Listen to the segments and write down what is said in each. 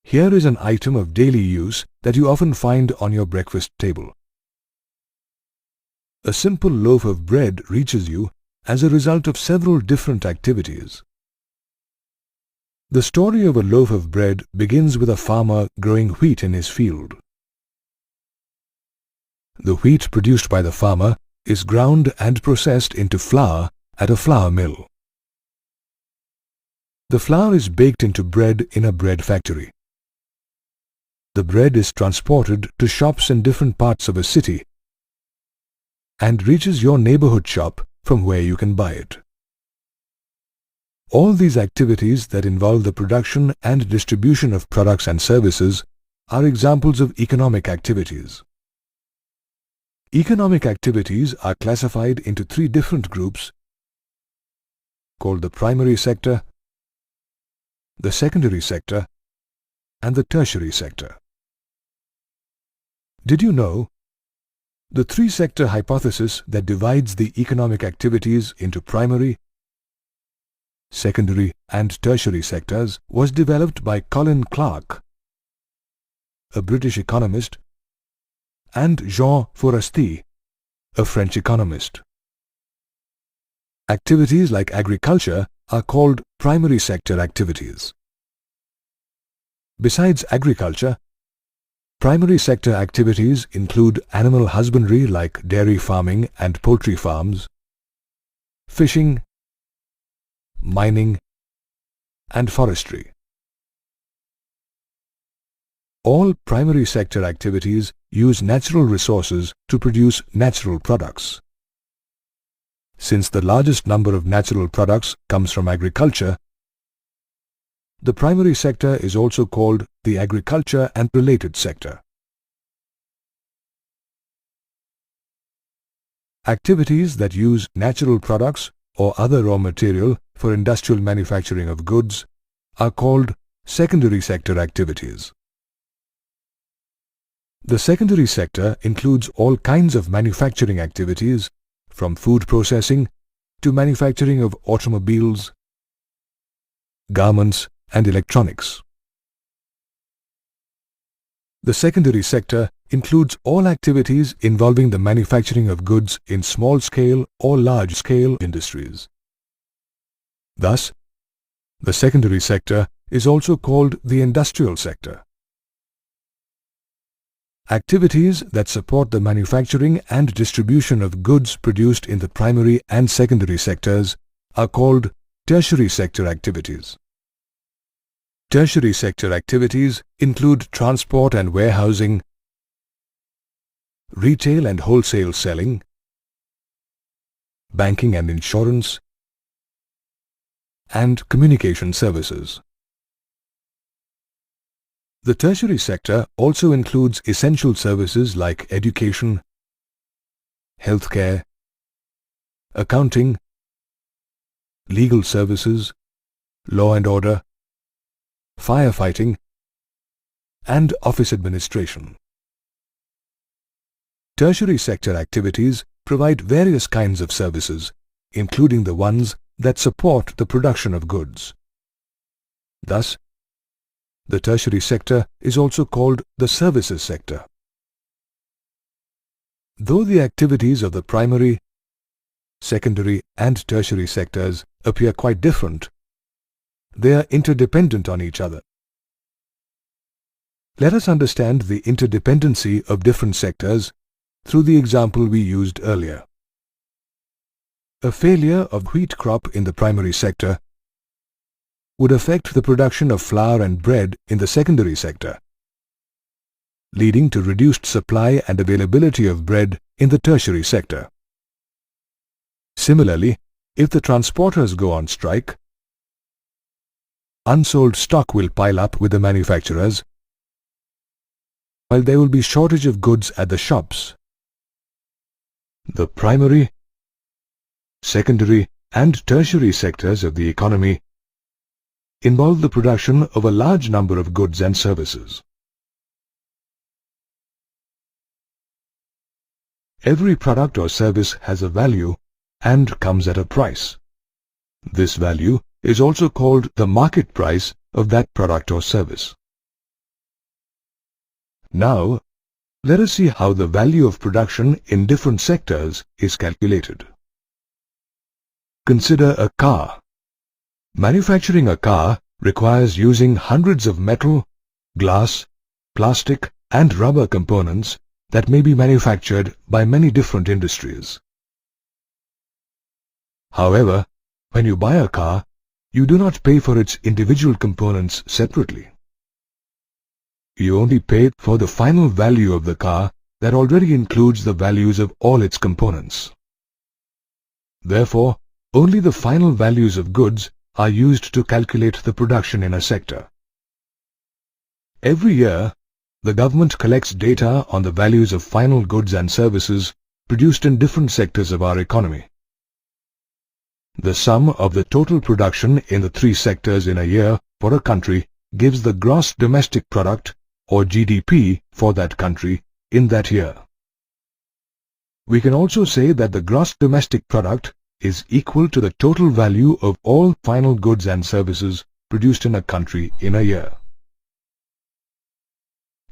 Here is an item of daily use that you often find on your breakfast table. A simple loaf of bread reaches you as a result of several different activities. The story of a loaf of bread begins with a farmer growing wheat in his field. The wheat produced by the farmer is ground and processed into flour at a flour mill. The flour is baked into bread in a bread factory. The bread is transported to shops in different parts of a city and reaches your neighborhood shop from where you can buy it. All these activities that involve the production and distribution of products and services are examples of economic activities. Economic activities are classified into three different groups called the primary sector, the secondary sector, and the tertiary sector. Did you know the three-sector hypothesis that divides the economic activities into primary, secondary, and tertiary sectors was developed by Colin Clark, a British economist, and Jean Forestier, a French economist. Activities like agriculture are called primary sector activities. Besides agriculture, primary sector activities include animal husbandry like dairy farming and poultry farms, fishing, mining, and forestry. All primary sector activities use natural resources to produce natural products. Since the largest number of natural products comes from agriculture, the primary sector is also called the agriculture and related sector. Activities that use natural products or other raw material for industrial manufacturing of goods are called secondary sector activities. The secondary sector includes all kinds of manufacturing activities, from food processing to manufacturing of automobiles, garments, and electronics. The secondary sector includes all activities involving the manufacturing of goods in small-scale or large-scale industries. Thus, the secondary sector is also called the industrial sector. Activities that support the manufacturing and distribution of goods produced in the primary and secondary sectors are called tertiary sector activities. Tertiary sector activities include transport and warehousing, retail and wholesale selling, banking and insurance, and communication services. The tertiary sector also includes essential services like education, healthcare, accounting, legal services, law and order, firefighting, and office administration. Tertiary sector activities provide various kinds of services, including the ones that support the production of goods. Thus, the tertiary sector is also called the services sector. Though the activities of the primary, secondary, and tertiary sectors appear quite different, they are interdependent on each other. Let us understand the interdependency of different sectors through the example we used earlier. A failure of wheat crop in the primary sector would affect the production of flour and bread in the secondary sector, leading to reduced supply and availability of bread in the tertiary sector. Similarly, if the transporters go on strike, unsold stock will pile up with the manufacturers, while there will be shortage of goods at the shops. The primary, secondary, and tertiary sectors of the economy involve the production of a large number of goods and services. Every product or service has a value and comes at a price. This value is also called the market price of that product or service. Now, let us see how the value of production in different sectors is calculated. Consider a car. Manufacturing a car requires using hundreds of metal, glass, plastic and rubber components that may be manufactured by many different industries. However, when you buy a car, you do not pay for its individual components separately. You only pay for the final value of the car that already includes the values of all its components. Therefore, only the final values of goods are used to calculate the production in a sector. Every year, the government collects data on the values of final goods and services produced in different sectors of our economy. The sum of the total production in the three sectors in a year for a country gives the gross domestic product or GDP for that country in that year. We can also say that the gross domestic product is equal to the total value of all final goods and services produced in a country in a year.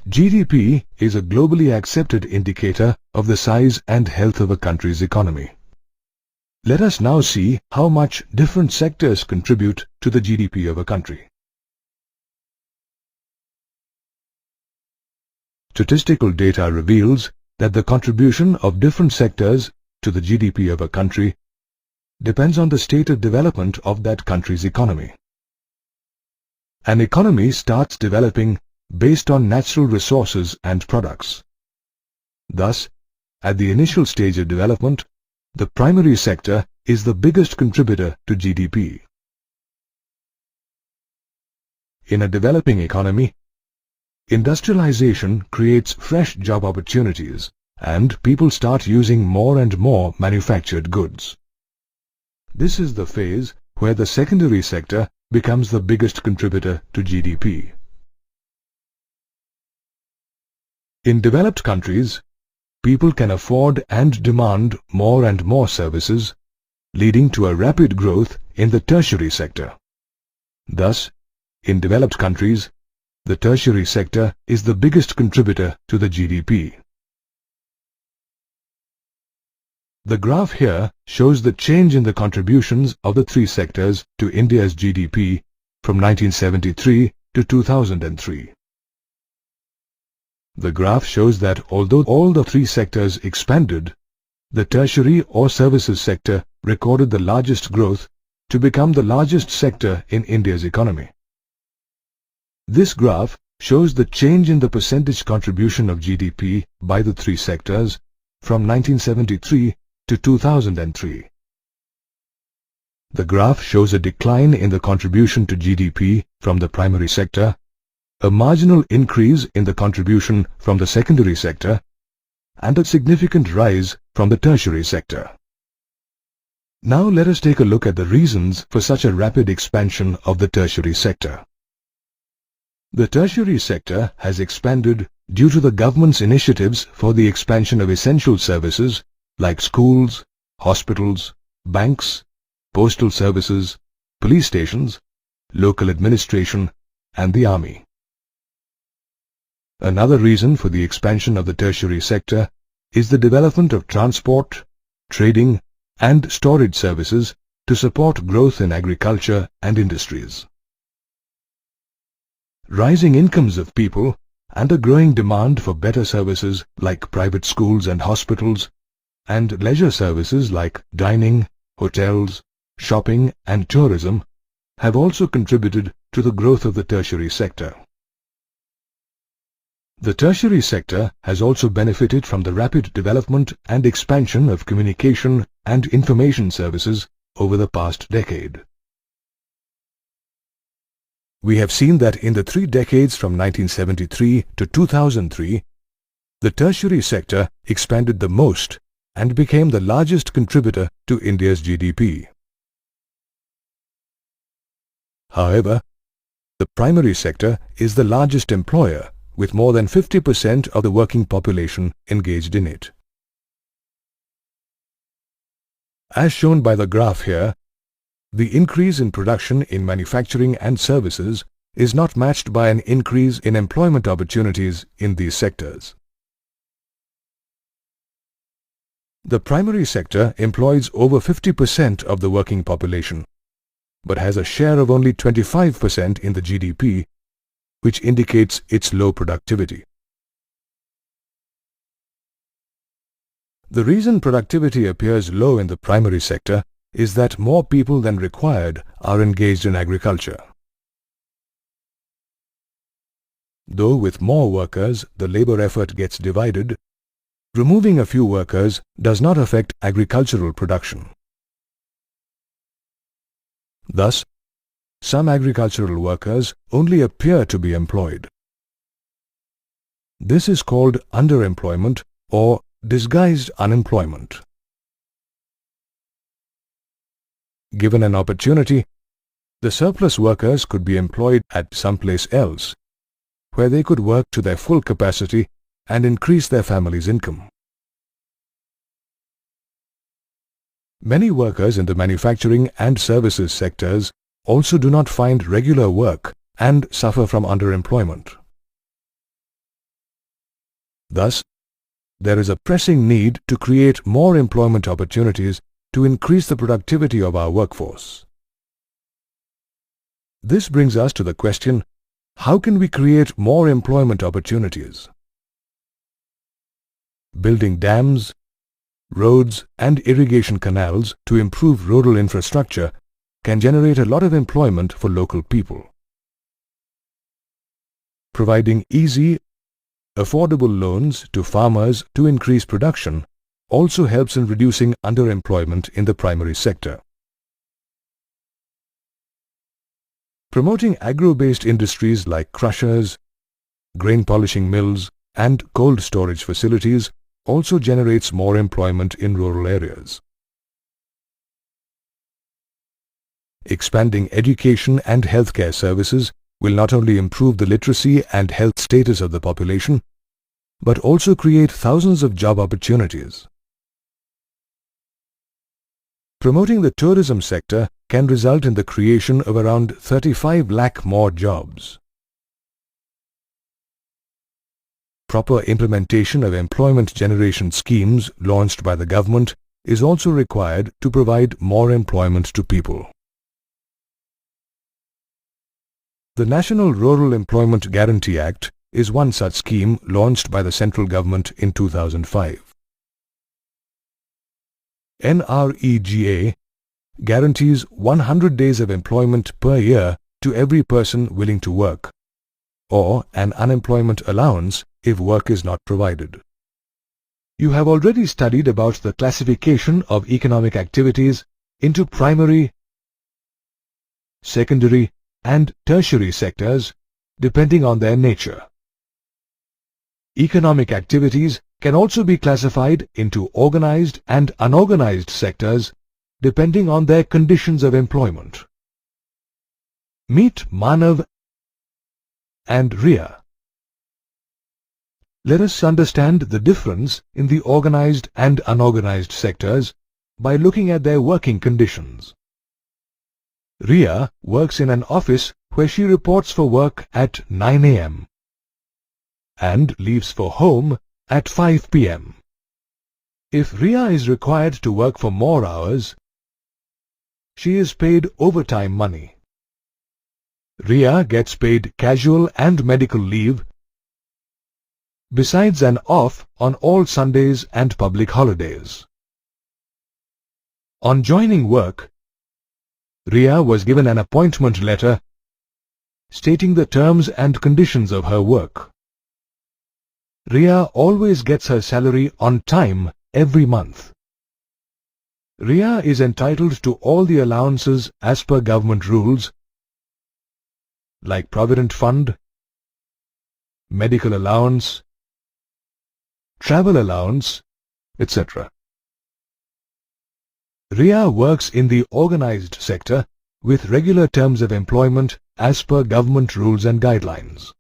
GDP is a globally accepted indicator of the size and health of a country's economy. Let us now see how much different sectors contribute to the GDP of a country. Statistical data reveals that the contribution of different sectors to the GDP of a country depends on the state of development of that country's economy. An economy starts developing based on natural resources and products. Thus, at the initial stage of development, the primary sector is the biggest contributor to GDP. In a developing economy, industrialization creates fresh job opportunities and people start using more and more manufactured goods. This is the phase where the secondary sector becomes the biggest contributor to GDP. In developed countries, people can afford and demand more and more services, leading to a rapid growth in the tertiary sector. Thus, in developed countries, the tertiary sector is the biggest contributor to the GDP. The graph here shows the change in the contributions of the three sectors to India's GDP from 1973 to 2003. The graph shows that although all the three sectors expanded, the tertiary or services sector recorded the largest growth to become the largest sector in India's economy. This graph shows the change in the percentage contribution of GDP by the three sectors from 1973 to 2003. The graph shows a decline in the contribution to GDP from the primary sector, a marginal increase in the contribution from the secondary sector, and a significant rise from the tertiary sector. Now let us take a look at the reasons for such a rapid expansion of the tertiary sector. The tertiary sector has expanded due to the government's initiatives for the expansion of essential services like schools, hospitals, banks, postal services, police stations, local administration, and the army. Another reason for the expansion of the tertiary sector is the development of transport, trading, and storage services to support growth in agriculture and industries. Rising incomes of people and a growing demand for better services like private schools and hospitals, and leisure services like dining, hotels, shopping, and tourism have also contributed to the growth of the tertiary sector. The tertiary sector has also benefited from the rapid development and expansion of communication and information services over the past decade. We have seen that in the 3 decades from 1973 to 2003, the tertiary sector expanded the most and became the largest contributor to India's GDP. However, the primary sector is the largest employer, with more than 50% of the working population engaged in it. As shown by the graph here, the increase in production in manufacturing and services is not matched by an increase in employment opportunities in these sectors. The primary sector employs over 50% of the working population, but has a share of only 25% in the GDP, which indicates its low productivity. The reason productivity appears low in the primary sector is that more people than required are engaged in agriculture. Though with more workers the labor effort gets divided, removing a few workers does not affect agricultural production. Thus, some agricultural workers only appear to be employed. This is called underemployment or disguised unemployment. Given an opportunity, the surplus workers could be employed at someplace else, where they could work to their full capacity and increase their family's income. Many workers in the manufacturing and services sectors also do not find regular work and suffer from underemployment. Thus, there is a pressing need to create more employment opportunities to increase the productivity of our workforce. This brings us to the question, how can we create more employment opportunities? Building dams, roads and irrigation canals to improve rural infrastructure can generate a lot of employment for local people. Providing easy, affordable loans to farmers to increase production also helps in reducing underemployment in the primary sector. Promoting agro-based industries like crushers, grain polishing mills and cold storage facilities also generates more employment in rural areas. Expanding education and healthcare services will not only improve the literacy and health status of the population, but also create thousands of job opportunities. Promoting the tourism sector can result in the creation of around 35 lakh more jobs. Proper implementation of employment generation schemes launched by the government is also required to provide more employment to people. The National Rural Employment Guarantee Act is one such scheme launched by the central government in 2005. NREGA guarantees 100 days of employment per year to every person willing to work, or an unemployment allowance if work is not provided. You have already studied about the classification of economic activities into primary, secondary, and tertiary sectors depending on their nature. Economic activities can also be classified into organized and unorganized sectors depending on their conditions of employment. Meet Manav and Ria. Let us understand the difference in the organized and unorganized sectors by looking at their working conditions. Ria works in an office where she reports for work at 9 a.m. and leaves for home at 5 p.m. If Ria is required to work for more hours, she is paid overtime money. Ria gets paid casual and medical leave, besides an off on all Sundays and public holidays. On joining work, Ria was given an appointment letter stating the terms and conditions of her work. Ria always gets her salary on time every month. Ria is entitled to all the allowances as per government rules like Provident Fund, medical allowance, travel allowance, etc. Ria works in the organized sector with regular terms of employment as per government rules and guidelines.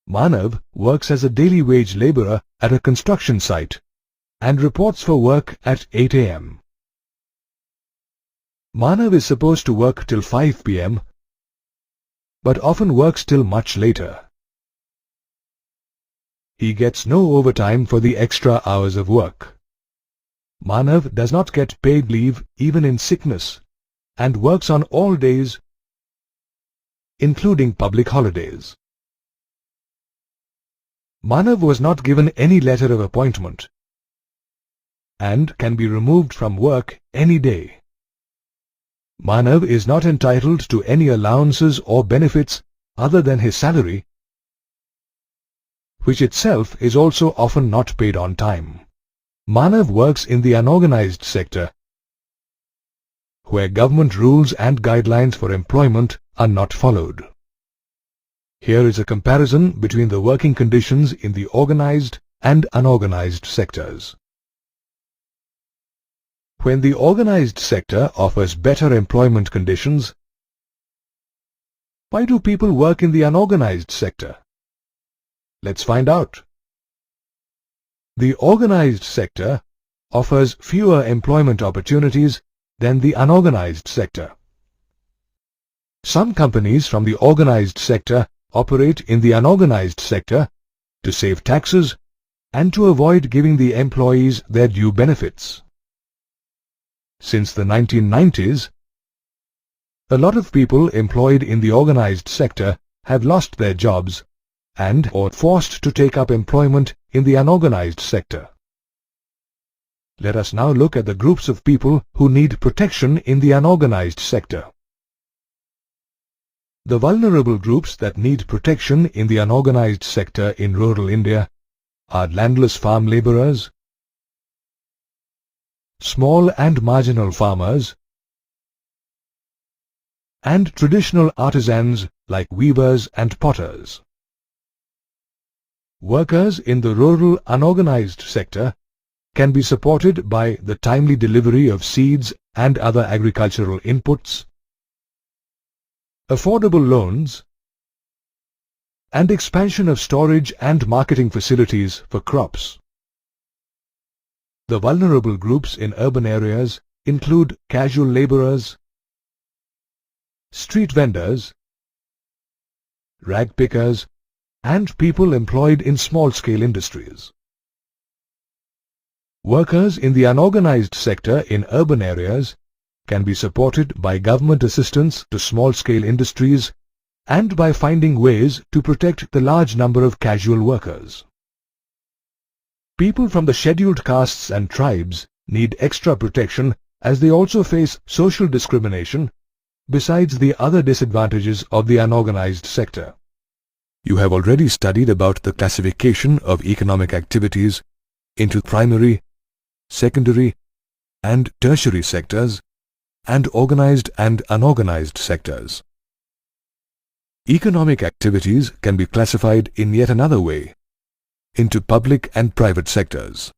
Manav works as a daily wage laborer at a construction site and reports for work at 8 a.m. Manav is supposed to work till 5 p.m. but often works till much later. He gets no overtime for the extra hours of work. Manav does not get paid leave even in sickness and works on all days, including public holidays. Manav was not given any letter of appointment and can be removed from work any day. Manav is not entitled to any allowances or benefits other than his salary, which itself is also often not paid on time. Manav works in the unorganized sector, where government rules and guidelines for employment are not followed. Here is a comparison between the working conditions in the organized and unorganized sectors. When the organized sector offers better employment conditions, why do people work in the unorganized sector? Let's find out. The organized sector offers fewer employment opportunities than the unorganized sector. Some companies from the organized sector operate in the unorganized sector to save taxes and to avoid giving the employees their due benefits. Since the 1990s, a lot of people employed in the organized sector have lost their jobs and or forced to take up employment in the unorganized sector. Let us now look at the groups of people who need protection in the unorganized sector. The vulnerable groups that need protection in the unorganized sector in rural India are landless farm laborers, small and marginal farmers, and traditional artisans like weavers and potters. Workers in the rural unorganized sector can be supported by the timely delivery of seeds and other agricultural inputs, affordable loans, and expansion of storage and marketing facilities for crops. The vulnerable groups in urban areas include casual laborers, street vendors, rag pickers, and people employed in small-scale industries. Workers in the unorganized sector in urban areas can be supported by government assistance to small-scale industries and by finding ways to protect the large number of casual workers. People from the scheduled castes and tribes need extra protection as they also face social discrimination besides the other disadvantages of the unorganized sector. You have already studied about the classification of economic activities into primary, secondary, and tertiary sectors, and organized and unorganized sectors. Economic activities can be classified in yet another way, into public and private sectors.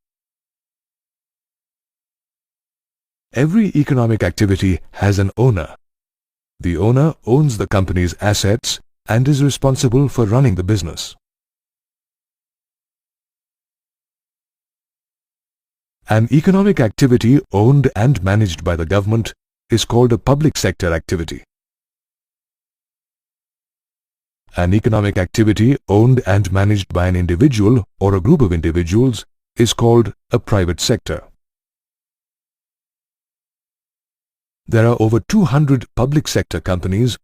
Every economic activity has an owner. The owner owns the company's assets and is responsible for running the business. An economic activity owned and managed by the government is called a public sector activity. An economic activity owned and managed by an individual or a group of individuals is called a private sector. There are over 200 public sector companies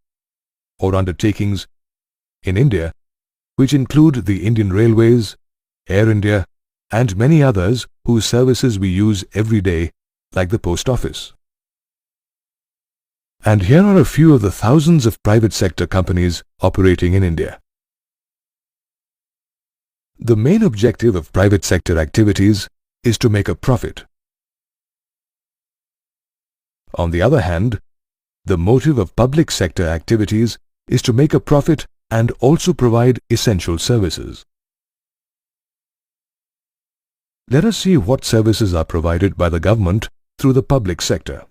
or undertakings in India, which include the Indian Railways, Air India, and many others whose services we use every day, like the post office. And here are a few of the thousands of private sector companies operating in India. The main objective of private sector activities is to make a profit. On the other hand, the motive of public sector activities is to make a profit and also provide essential services. Let us see what services are provided by the government through the public sector.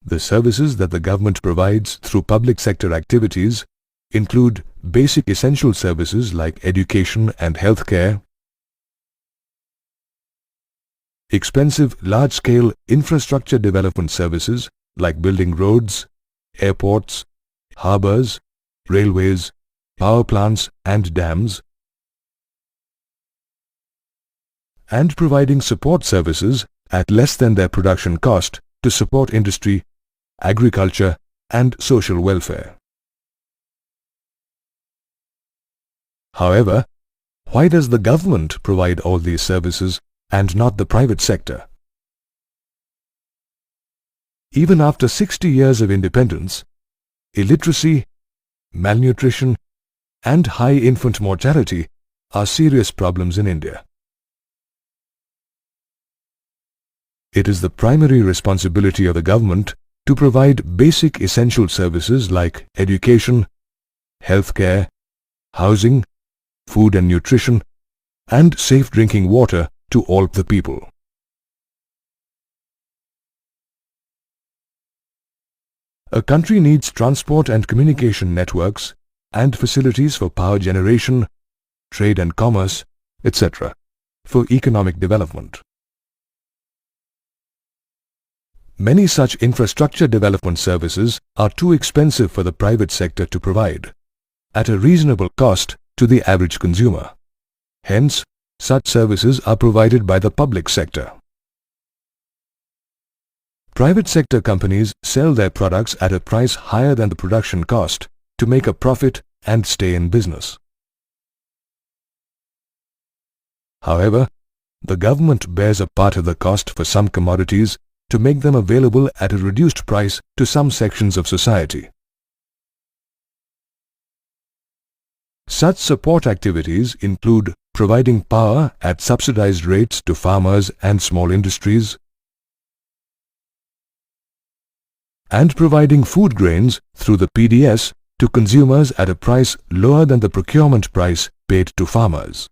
The services that the government provides through public sector activities include basic essential services like education and healthcare, expensive large-scale infrastructure development services like building roads, airports, harbors, railways, power plants and dams, and providing support services at less than their production cost to support industry, agriculture and social welfare. However, why does the government provide all these services and not the private sector? Even after 60 years of independence, illiteracy, malnutrition and high infant mortality are serious problems in India. It is the primary responsibility of the government to provide basic essential services like education, healthcare, housing, food and nutrition, and safe drinking water to all the people. A country needs transport and communication networks and facilities for power generation, trade and commerce, etc. for economic development. Many such infrastructure development services are too expensive for the private sector to provide, at a reasonable cost to the average consumer. Hence, such services are provided by the public sector. Private sector companies sell their products at a price higher than the production cost to make a profit and stay in business. However, the government bears a part of the cost for some commodities to make them available at a reduced price to some sections of society. Such support activities include providing power at subsidized rates to farmers and small industries, and providing food grains through the PDS to consumers at a price lower than the procurement price paid to farmers.